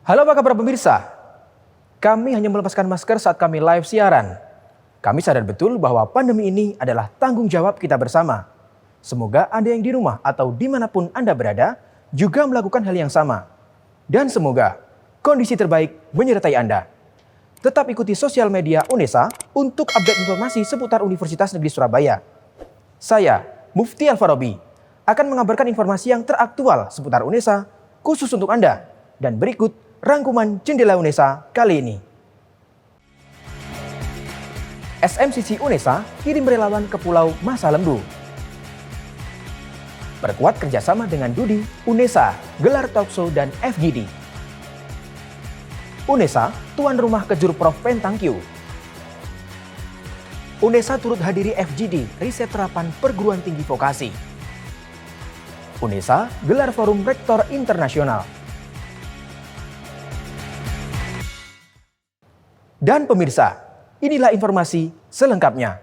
Halo apa kabar pemirsa? Kami hanya melepaskan masker saat kami live siaran. Kami sadar betul bahwa pandemi ini adalah tanggung jawab kita bersama. Semoga Anda yang di rumah atau dimanapun Anda berada juga melakukan hal yang sama. Dan semoga kondisi terbaik menyertai Anda. Tetap ikuti sosial media UNESA untuk update informasi seputar Universitas Negeri Surabaya. Saya, Mufti Al-Farabi, akan mengabarkan informasi yang teraktual seputar UNESA khusus untuk Anda. Dan berikut rangkuman Jendela UNESA kali ini. SMCC UNESA kirim relawan ke Pulau Masa Lembu. Perkuat kerjasama dengan Dudi, UNESA, gelar talkshow dan FGD. UNESA tuan rumah Kejurprov Pentangkyu. UNESA turut hadiri FGD, riset terapan perguruan tinggi vokasi. UNESA gelar forum rektor internasional. Dan pemirsa, inilah informasi selengkapnya.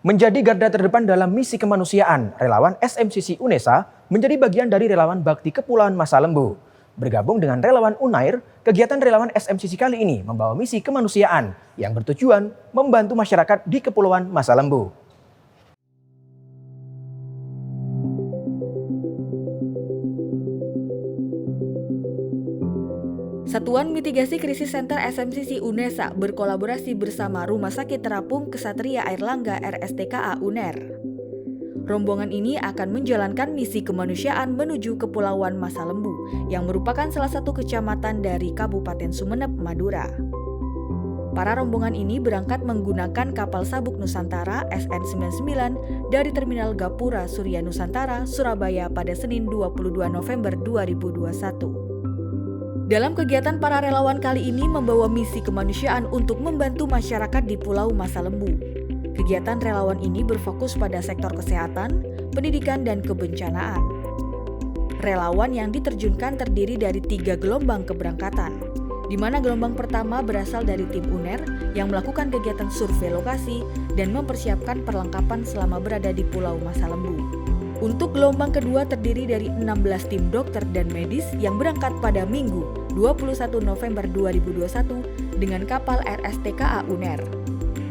Menjadi garda terdepan dalam misi kemanusiaan, relawan SMCC UNESA menjadi bagian dari relawan Bakti Kepulauan Masa Lembu. Bergabung dengan relawan UNAIR, kegiatan relawan SMCC kali ini membawa misi kemanusiaan yang bertujuan membantu masyarakat di Kepulauan Masa Lembu. Satuan Mitigasi Krisis Center SMCC UNESA berkolaborasi bersama Rumah Sakit Terapung Kesatria Airlangga RSTKA UNER. Rombongan ini akan menjalankan misi kemanusiaan menuju Kepulauan Masa Lembu yang merupakan salah satu kecamatan dari Kabupaten Sumeneb, Madura. Para rombongan ini berangkat menggunakan kapal Sabuk Nusantara SN99 dari Terminal Gapura Surya Nusantara, Surabaya pada Senin 22 November 2021. Dalam kegiatan para relawan kali ini membawa misi kemanusiaan untuk membantu masyarakat di Pulau Masa Lembu. Kegiatan relawan ini berfokus pada sektor kesehatan, pendidikan, dan kebencanaan. Relawan yang diterjunkan terdiri dari 3 gelombang keberangkatan, di mana gelombang pertama berasal dari tim UNER yang melakukan kegiatan survei lokasi dan mempersiapkan perlengkapan selama berada di Pulau Masa Lembu. Untuk gelombang kedua terdiri dari 16 tim dokter dan medis yang berangkat pada Minggu 21 November 2021 dengan kapal RSTKA UNER.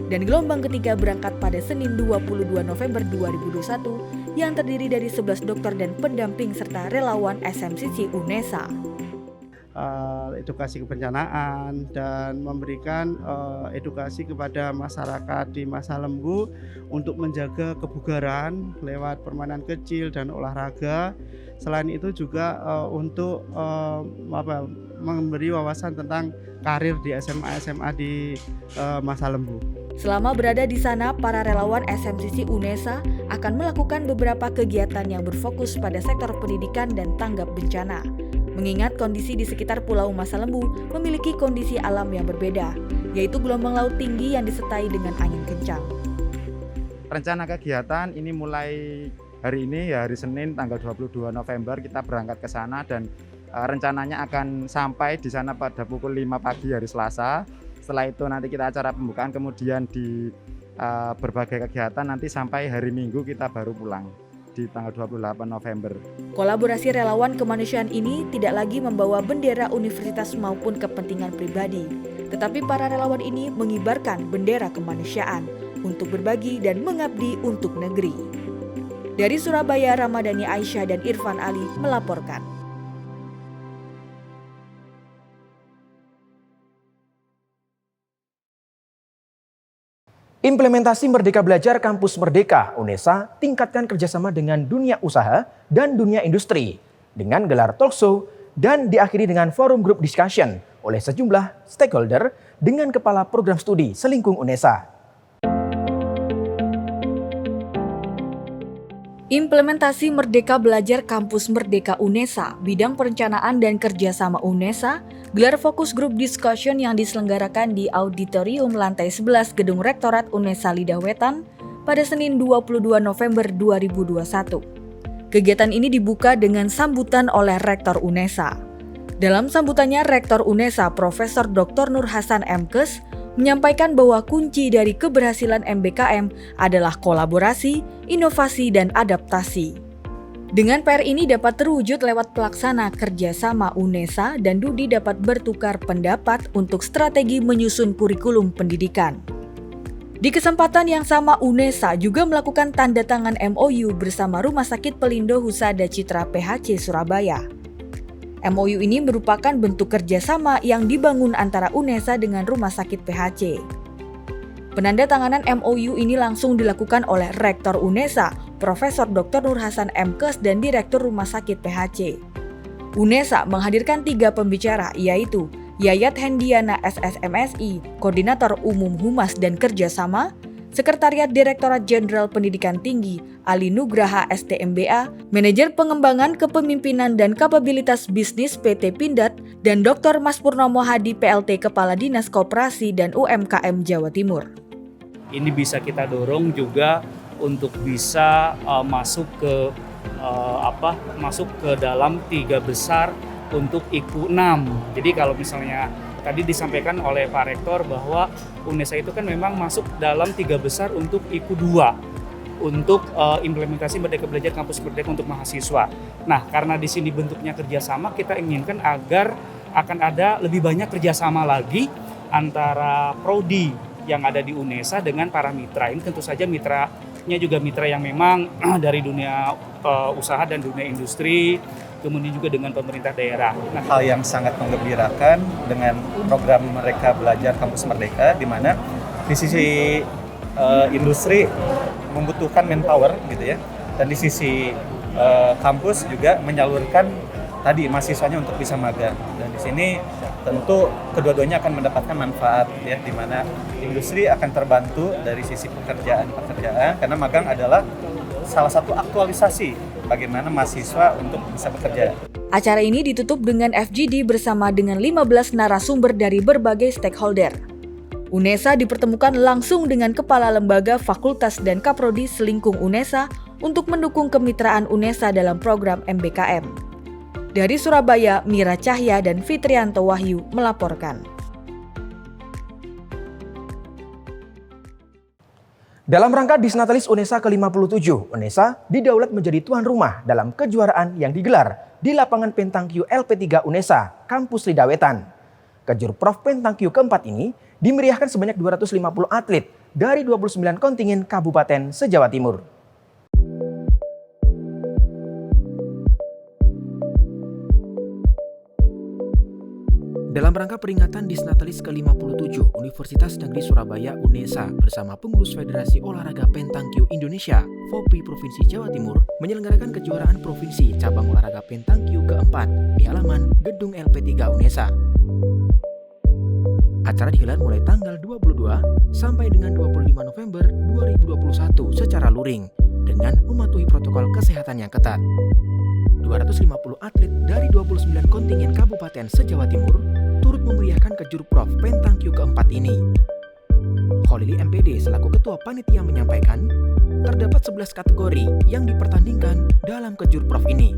Dan gelombang ketiga berangkat pada Senin 22 November 2021 yang terdiri dari 11 dokter dan pendamping serta relawan SMCC UNESA. Edukasi kebencanaan dan memberikan edukasi kepada masyarakat di Masa Lembu untuk menjaga kebugaran lewat permainan kecil dan olahraga. Selain itu juga untuk memberi wawasan tentang karir di SMA di Masa Lembu. Selama berada di sana, para relawan SMCC UNESA akan melakukan beberapa kegiatan yang berfokus pada sektor pendidikan dan tanggap bencana. Mengingat kondisi di sekitar Pulau Masa Lembu memiliki kondisi alam yang berbeda, yaitu gelombang laut tinggi yang disertai dengan angin kencang. Rencana kegiatan ini mulai hari ini, ya hari Senin tanggal 22 November kita berangkat ke sana dan rencananya akan sampai di sana pada pukul 5 pagi hari Selasa. Setelah itu nanti kita acara pembukaan, kemudian di berbagai kegiatan nanti sampai hari Minggu kita baru pulang di tanggal 28 November. Kolaborasi relawan kemanusiaan ini tidak lagi membawa bendera universitas maupun kepentingan pribadi, tetapi para relawan ini mengibarkan bendera kemanusiaan untuk berbagi dan mengabdi untuk negeri. Dari Surabaya, Ramadhani Aisyah dan Irfan Ali melaporkan. Implementasi Merdeka Belajar Kampus Merdeka UNESA tingkatkan kerjasama dengan dunia usaha dan dunia industri dengan gelar talkshow dan diakhiri dengan forum group discussion oleh sejumlah stakeholder dengan Kepala Program Studi Selingkung UNESA. Implementasi Merdeka Belajar Kampus Merdeka UNESA, bidang perencanaan dan kerjasama UNESA, gelar fokus group discussion yang diselenggarakan di Auditorium Lantai 11 Gedung Rektorat UNESA Lidah Wetan pada Senin 22 November 2021. Kegiatan ini dibuka dengan sambutan oleh Rektor UNESA. Dalam sambutannya, Rektor UNESA Profesor Dr. Nur Hasan MKes menyampaikan bahwa kunci dari keberhasilan MBKM adalah kolaborasi, inovasi, dan adaptasi. Dengan PR ini dapat terwujud lewat pelaksana kerjasama UNESA dan Dudi dapat bertukar pendapat untuk strategi menyusun kurikulum pendidikan. Di kesempatan yang sama, UNESA juga melakukan tanda tangan MOU bersama Rumah Sakit Pelindo Husada Citra PHC Surabaya. MOU ini merupakan bentuk kerjasama yang dibangun antara UNESA dengan Rumah Sakit PHC. Penandatanganan MOU ini langsung dilakukan oleh Rektor UNESA, Profesor Dr. Nur Hasan MKes dan Direktur Rumah Sakit PHC. UNESA menghadirkan 3 pembicara, yaitu Yayat Hendiana SSMSI, Koordinator Umum Humas dan Kerjasama, Sekretariat Direktorat Jenderal Pendidikan Tinggi, Ali Nugraha STMBA, Manajer Pengembangan Kepemimpinan dan Kapabilitas Bisnis PT Pindad, dan Dr. Mas Purnomo Hadi PLT Kepala Dinas Koperasi dan UMKM Jawa Timur. Ini bisa kita dorong juga untuk bisa masuk ke dalam 3 besar untuk IKU 6. Jadi kalau misalnya tadi disampaikan oleh Pak Rektor bahwa UNESA itu kan memang masuk dalam 3 besar untuk IKU 2 untuk implementasi Merdeka Belajar Kampus Merdeka untuk mahasiswa. Nah, karena di sini bentuknya kerjasama, kita inginkan agar akan ada lebih banyak kerjasama lagi antara prodi yang ada di UNESA dengan para mitra. Ini tentu saja mitranya juga mitra yang memang dari dunia usaha dan dunia industri, kemudian juga dengan pemerintah daerah. Nah, hal yang sangat menggembirakan dengan program Merdeka Belajar Kampus Merdeka, di mana di sisi industri membutuhkan manpower gitu ya, dan di sisi kampus juga menyalurkan tadi mahasiswanya untuk bisa magang. Dan di sini tentu kedua-duanya akan mendapatkan manfaat ya, di mana industri akan terbantu dari sisi pekerjaan karena magang adalah salah satu aktualisasi bagaimana mahasiswa untuk bisa bekerja. Acara ini ditutup dengan FGD bersama dengan 15 narasumber dari berbagai stakeholder. UNESA dipertemukan langsung dengan Kepala Lembaga, Fakultas, dan Kaprodi selingkung UNESA untuk mendukung kemitraan UNESA dalam program MBKM. Dari Surabaya, Mira Cahya dan Fitrianto Wahyu melaporkan. Dalam rangka Disnatalis UNESA ke-57, UNESA didaulat menjadi tuan rumah dalam kejuaraan yang digelar di lapangan Pentangkyu LP3 UNESA, Kampus Lidawetan. Kejur Prof Pentangkyu keempat ini dimeriahkan sebanyak 250 atlet dari 29 kontingen kabupaten se-Jawa Timur. Dalam rangka peringatan Disnatalis ke-57, Universitas Negeri Surabaya UNESA bersama pengurus Federasi Olahraga Pentangkyu Indonesia, FOPI Provinsi Jawa Timur, menyelenggarakan kejuaraan provinsi cabang olahraga Pentangkyu keempat di halaman Gedung LP3 UNESA. Acara digelar mulai tanggal 22 sampai dengan 25 November 2021 secara luring dengan mematuhi protokol kesehatan yang ketat. 250 atlet dari 29 kontingen kabupaten se-Jawa Timur turut memeriahkan kejur Prof Pentangkyu keempat ini. Kholili MPD selaku ketua panitia menyampaikan, terdapat 11 kategori yang dipertandingkan dalam kejur Prof ini.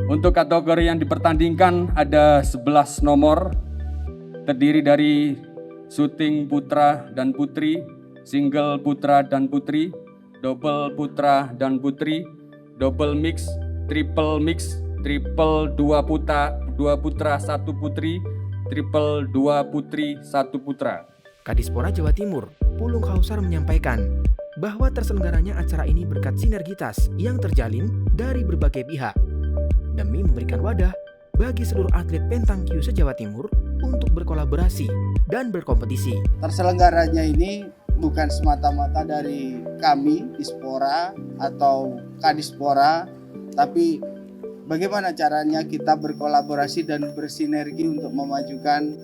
Untuk kategori yang dipertandingkan ada 11 nomor, terdiri dari shooting putra dan putri, single putra dan putri, double putra dan putri, double mix, triple 2 putra 1 putri, triple 2 putri 1 putra. Kadispora Jawa Timur, Pulung Kausar menyampaikan bahwa terselenggaranya acara ini berkat sinergitas yang terjalin dari berbagai pihak demi memberikan wadah bagi seluruh atlet Pentangkyu se-Jawa Timur untuk berkolaborasi dan berkompetisi. Terselenggaranya ini bukan semata-mata dari kami, Dispora atau Kadispora, tapi bagaimana caranya kita berkolaborasi dan bersinergi untuk memajukan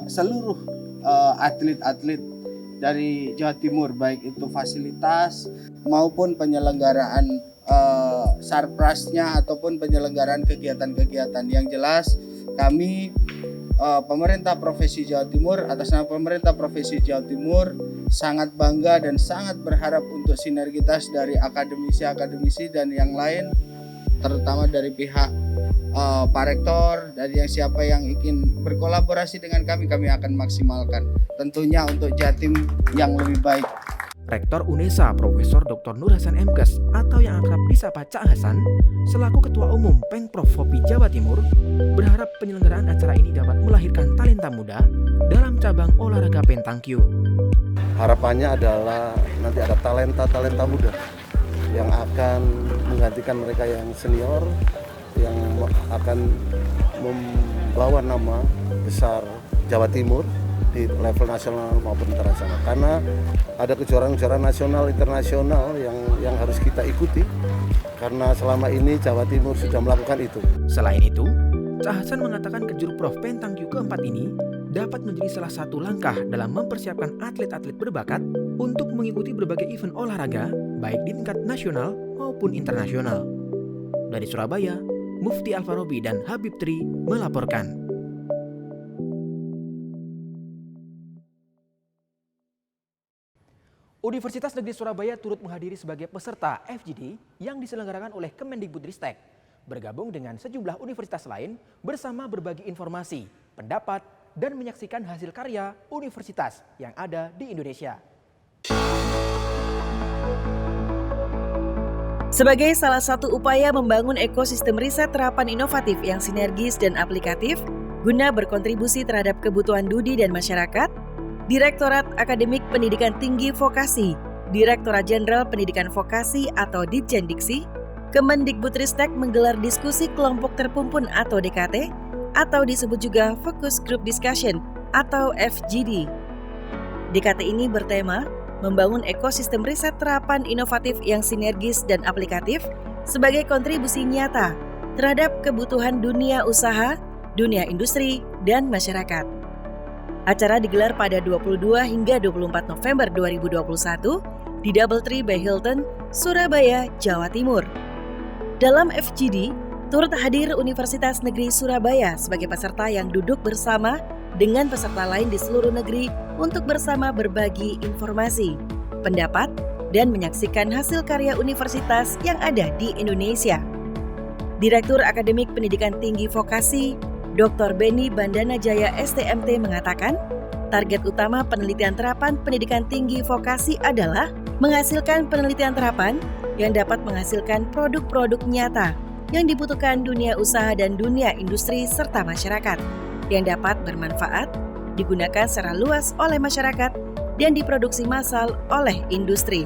seluruh atlet-atlet dari Jawa Timur, baik itu fasilitas maupun penyelenggaraan sarprasnya ataupun penyelenggaraan kegiatan-kegiatan. Yang jelas kami pemerintah Provinsi Jawa Timur, atas nama pemerintah Provinsi Jawa Timur sangat bangga dan sangat berharap untuk sinergitas dari akademisi-akademisi dan yang lain, terutama dari pihak Pak Rektor, dari yang siapa yang ingin berkolaborasi dengan kami akan maksimalkan. Tentunya untuk Jatim yang lebih baik. Rektor UNESA Profesor Dr. Nur Hasan Mkes atau yang akrab disapa Cak Hasan selaku Ketua Umum Pengprov Fopi Jawa Timur berharap penyelenggaraan acara ini dapat melahirkan talenta muda dalam cabang olahraga pentangkyu. Harapannya adalah nanti ada talenta muda yang akan menggantikan mereka yang senior, yang akan membawa nama besar Jawa Timur di level nasional maupun internasional. Karena ada kejuaraan-kejuaraan nasional, internasional yang harus kita ikuti. Karena selama ini Jawa Timur sudah melakukan itu. Selain itu, Cak Hasan mengatakan Kejurprov Pentangkyu keempat ini dapat menjadi salah satu langkah dalam mempersiapkan atlet-atlet berbakat untuk mengikuti berbagai event olahraga baik di tingkat nasional maupun internasional. Dari Surabaya, Mufti Al-Farabi dan Habib Tri melaporkan. Universitas Negeri Surabaya turut menghadiri sebagai peserta FGD yang diselenggarakan oleh Kemendikbudristek, bergabung dengan sejumlah universitas lain bersama berbagi informasi, pendapat, dan menyaksikan hasil karya universitas yang ada di Indonesia. Sebagai salah satu upaya membangun ekosistem riset terapan inovatif yang sinergis dan aplikatif, guna berkontribusi terhadap kebutuhan studi dan masyarakat, Direktorat Akademik Pendidikan Tinggi Vokasi, Direktorat Jenderal Pendidikan Vokasi atau Ditjendiksi, Kemendikbudristek menggelar diskusi kelompok terpumpun atau DKT, atau disebut juga Focus Group Discussion atau FGD. DKT ini bertema membangun ekosistem riset terapan inovatif yang sinergis dan aplikatif sebagai kontribusi nyata terhadap kebutuhan dunia usaha, dunia industri, dan masyarakat. Acara digelar pada 22 hingga 24 November 2021 di Doubletree by Hilton, Surabaya, Jawa Timur. Dalam FGD, turut hadir Universitas Negeri Surabaya sebagai peserta yang duduk bersama dengan peserta lain di seluruh negeri untuk bersama berbagi informasi, pendapat, dan menyaksikan hasil karya universitas yang ada di Indonesia. Direktur Akademik Pendidikan Tinggi Vokasi, Dr. Beni Bandana Jaya STMT mengatakan, target utama penelitian terapan pendidikan tinggi vokasi adalah menghasilkan penelitian terapan yang dapat menghasilkan produk-produk nyata yang dibutuhkan dunia usaha dan dunia industri serta masyarakat, yang dapat bermanfaat, digunakan secara luas oleh masyarakat, dan diproduksi massal oleh industri.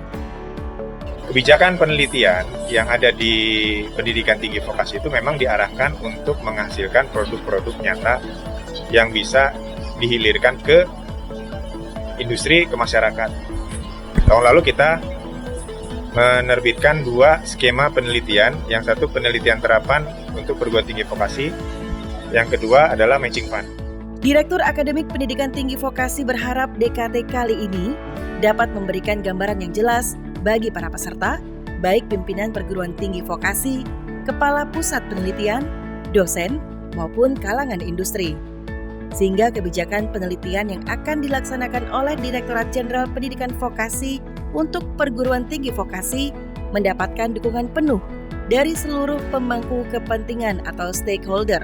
Kebijakan penelitian yang ada di pendidikan tinggi vokasi itu memang diarahkan untuk menghasilkan produk-produk nyata yang bisa dihilirkan ke industri, ke masyarakat. Tahun lalu kita menerbitkan 2 skema penelitian, yang satu penelitian terapan untuk perguruan tinggi vokasi, yang kedua adalah matching fund. Direktur Akademik Pendidikan Tinggi Vokasi berharap DKT kali ini dapat memberikan gambaran yang jelas bagi para peserta, baik pimpinan perguruan tinggi vokasi, kepala pusat penelitian, dosen, maupun kalangan industri. Sehingga kebijakan penelitian yang akan dilaksanakan oleh Direktorat Jenderal Pendidikan Vokasi untuk perguruan tinggi vokasi mendapatkan dukungan penuh dari seluruh pemangku kepentingan atau stakeholder.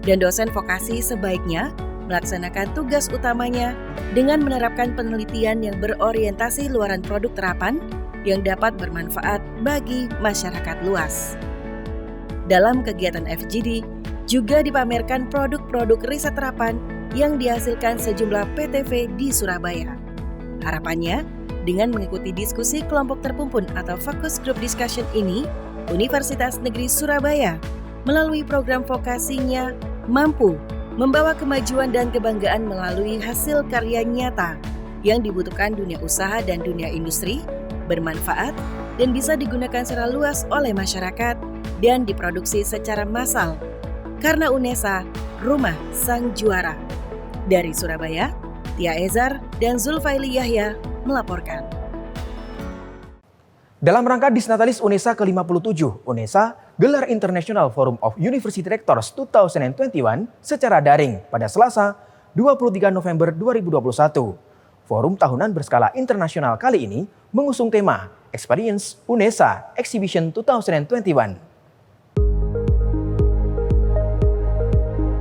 Dan dosen vokasi sebaiknya melaksanakan tugas utamanya dengan menerapkan penelitian yang berorientasi luaran produk terapan yang dapat bermanfaat bagi masyarakat luas. Dalam kegiatan FGD, juga dipamerkan produk-produk riset terapan yang dihasilkan sejumlah PTV di Surabaya. Harapannya, dengan mengikuti diskusi kelompok terpumpun atau Focus Group Discussion ini, Universitas Negeri Surabaya melalui program vokasinya mampu membawa kemajuan dan kebanggaan melalui hasil karya nyata yang dibutuhkan dunia usaha dan dunia industri, bermanfaat, dan bisa digunakan secara luas oleh masyarakat dan diproduksi secara massal. Karena UNESA, rumah sang juara. Dari Surabaya, Tia Ezar dan Zulfaili Yahya melaporkan. Dalam rangka Disnatalis UNESA ke-57, UNESA gelar International Forum of University Rectors 2021 secara daring pada Selasa 23 November 2021. Forum tahunan berskala internasional kali ini mengusung tema Experience UNESA Exhibition 2021.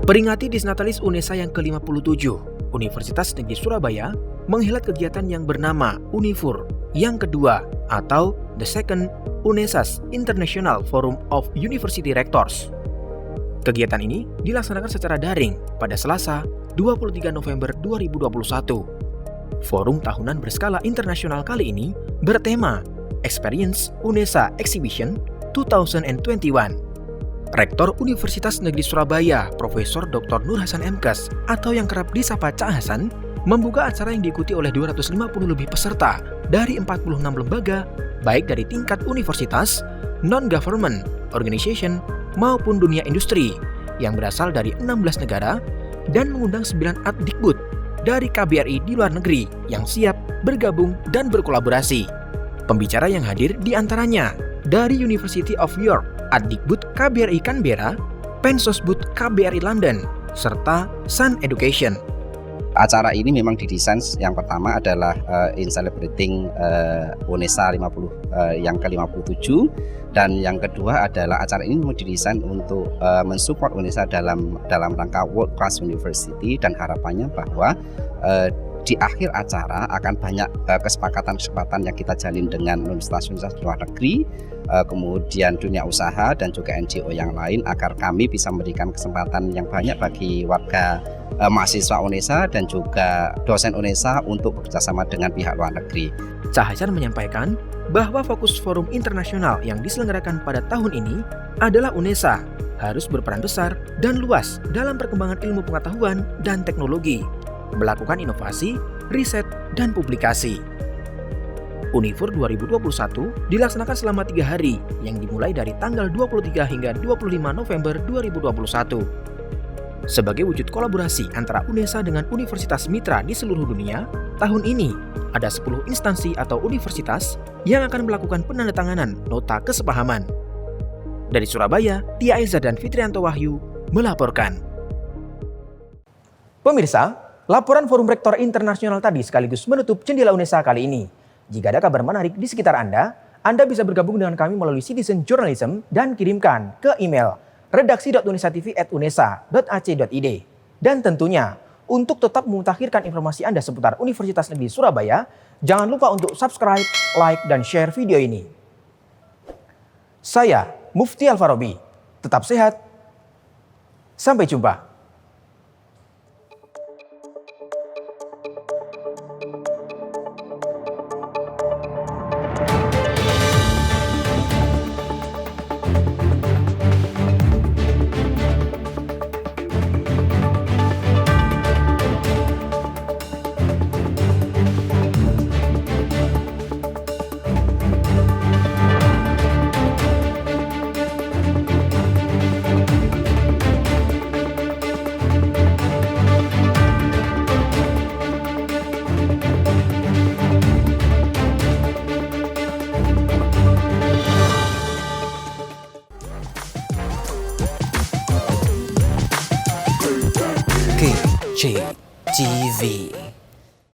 Peringati Disnatalis UNESA yang ke-57, Universitas Negeri Surabaya menghelat kegiatan yang bernama Unifur yang kedua atau The Second UNESA's International Forum of University Rectors. Kegiatan ini dilaksanakan secara daring pada Selasa, 23 November 2021. Forum tahunan berskala internasional kali ini bertema Experience UNESA Exhibition 2021. Rektor Universitas Negeri Surabaya, Profesor Dr. Nur Hasan MKes atau yang kerap disapa Cak Hasan, membuka acara yang diikuti oleh 250 lebih peserta dari 46 lembaga, baik dari tingkat universitas, non-government organization, maupun dunia industri, yang berasal dari 16 negara dan mengundang 9 Adikbud dari KBRI di luar negeri yang siap bergabung dan berkolaborasi. Pembicara yang hadir diantaranya dari University of York, Adikbud KBRI Canberra, Pensosbud KBRI London, serta Sun Education. Acara ini memang didesain yang pertama adalah in celebrating UNESA 50 yang ke-57, dan yang kedua adalah acara ini didesain untuk mensupport UNESA dalam rangka World Class University, dan harapannya bahwa di akhir acara akan banyak kesepakatan-kesepakatan yang kita jalin dengan universitas-universitas luar negeri, kemudian dunia usaha dan juga NGO yang lain, agar kami bisa memberikan kesempatan yang banyak bagi warga mahasiswa UNESA dan juga dosen UNESA untuk bekerjasama dengan pihak luar negeri. Cak Hasan menyampaikan bahwa fokus forum internasional yang diselenggarakan pada tahun ini adalah UNESA harus berperan besar dan luas dalam perkembangan ilmu pengetahuan dan teknologi, melakukan inovasi, riset, dan publikasi. Unifur 2021 dilaksanakan selama 3 hari yang dimulai dari tanggal 23 hingga 25 November 2021. Sebagai wujud kolaborasi antara UNESA dengan universitas mitra di seluruh dunia, tahun ini ada 10 instansi atau universitas yang akan melakukan penandatanganan nota kesepahaman. Dari Surabaya, Tia Eza dan Fitrianto Wahyu melaporkan. Pemirsa, laporan Forum Rektor Internasional tadi sekaligus menutup jendela UNESA kali ini. Jika ada kabar menarik di sekitar Anda bisa bergabung dengan kami melalui Citizen Journalism dan kirimkan ke email redaksi.unesatv@unesa.ac.id. Dan tentunya, untuk tetap memutakhirkan informasi Anda seputar Universitas Negeri Surabaya, jangan lupa untuk subscribe, like, dan share video ini. Saya, Mufti Alfarobi. Tetap sehat. Sampai jumpa. KCTV